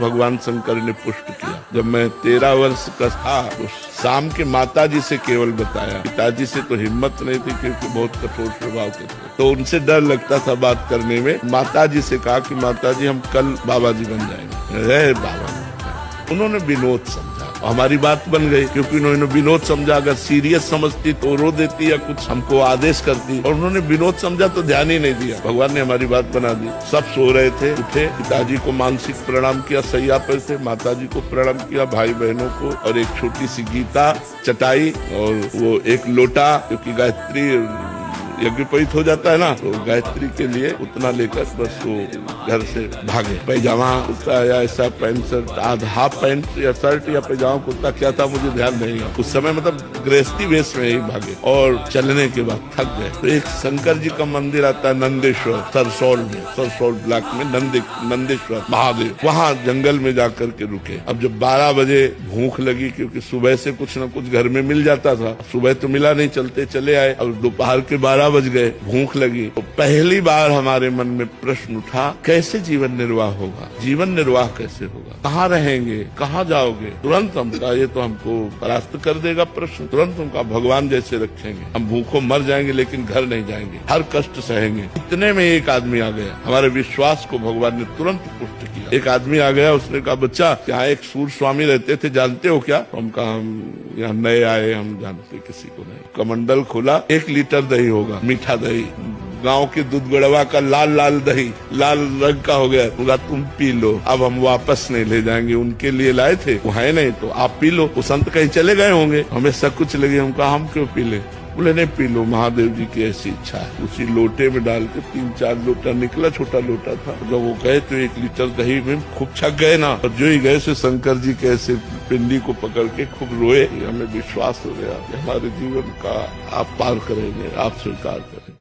भगवान शंकर ने पुष्ट किया। जब मैं 13 वर्ष का था तो शाम के माताजी से केवल बताया, पिताजी से तो हिम्मत नहीं थी क्योंकि बहुत कठोर स्वभाव के थे, तो उनसे डर लगता था बात करने में। माताजी से कहा कि माताजी हम कल बाबा जी बन जाएंगे। बाबा उन्होंने विनोद समझा, हमारी बात बन गई क्योंकि उन्होंने विनोद समझा। अगर सीरियस समझती तो रो देती या कुछ हमको आदेश करती, और उन्होंने विनोद समझा तो ध्यान ही नहीं दिया। भगवान ने हमारी बात बना दी। सब सो रहे थे, उठे, पिताजी को मानसिक प्रणाम किया, सैया पर थे, माताजी को प्रणाम किया, भाई बहनों को, और एक छोटी सी गीता, चटाई और वो एक लोटा, क्योंकि गायत्री यज्ञोपवीत हो जाता है ना, तो गायत्री के लिए उतना लेकर बस वो घर से भागे। पैजामा कुर्ता या ऐसा पैंट शर्ट, हाफ पैंट या शर्ट या पैजामा कुर्ता क्या था मुझे ध्यान नहीं है उस समय, मतलब गृहस्थी वेश में ही भागे। और चलने के बाद थक गए तो एक शंकर जी का मंदिर आता है नंदेश्वर, सरसौल ब्लॉक में नंदेश्वर महादेव, वहाँ जंगल में जाकर के रुके। अब जब 12 बजे भूख लगी, क्योंकि सुबह से कुछ न कुछ घर में मिल जाता था, सुबह तो मिला नहीं, चलते चले आए। अब दोपहर के 12 बज गए, भूख लगी, तो पहली बार हमारे मन में प्रश्न उठा, कैसे जीवन निर्वाह होगा, जीवन निर्वाह कैसे होगा, कहाँ रहेंगे, कहाँ जाओगे। तुरंत हम कहा ये तो हमको परास्त कर देगा प्रश्न। तुरंत हम कहा भगवान जैसे रखेंगे, हम भूखों मर जाएंगे लेकिन घर नहीं जाएंगे, हर कष्ट सहेंगे। इतने में एक आदमी आ गया, हमारे विश्वास को भगवान ने तुरंत पुष्ट किया। एक आदमी आ गया, उसने कहा बच्चा यहाँ एक सूर स्वामी रहते थे, जानते हो क्या? हम कहा हम यहाँ नए आए, हम जानते किसी को नहीं। कमंडल खोला, 1 लीटर दही होगा, मीठा दही, गांव के दूध गड़वा का लाल दही, लाल रंग का हो गया। बोला तुम पी लो, अब हम वापस नहीं ले जाएंगे, उनके लिए लाए थे, वो है नहीं तो आप पी लो। वो संत कहीं चले गए होंगे, हमें सब कुछ लगे, हम कहा हम क्यों पी ले? बोले नहीं पी लो, महादेव जी की ऐसी इच्छा है। उसी लोटे में डाल के 3-4 लोटा निकला, छोटा लोटा था। जब वो गए तो 1 लीटर दही में खूब छक गए ना, और जो ही गए से शंकर जी के ऐसे पिंडी को पकड़ के खूब रोए। हमें विश्वास हो गया कि हमारे जीवन का आप पार करेंगे, आप स्वीकार करें।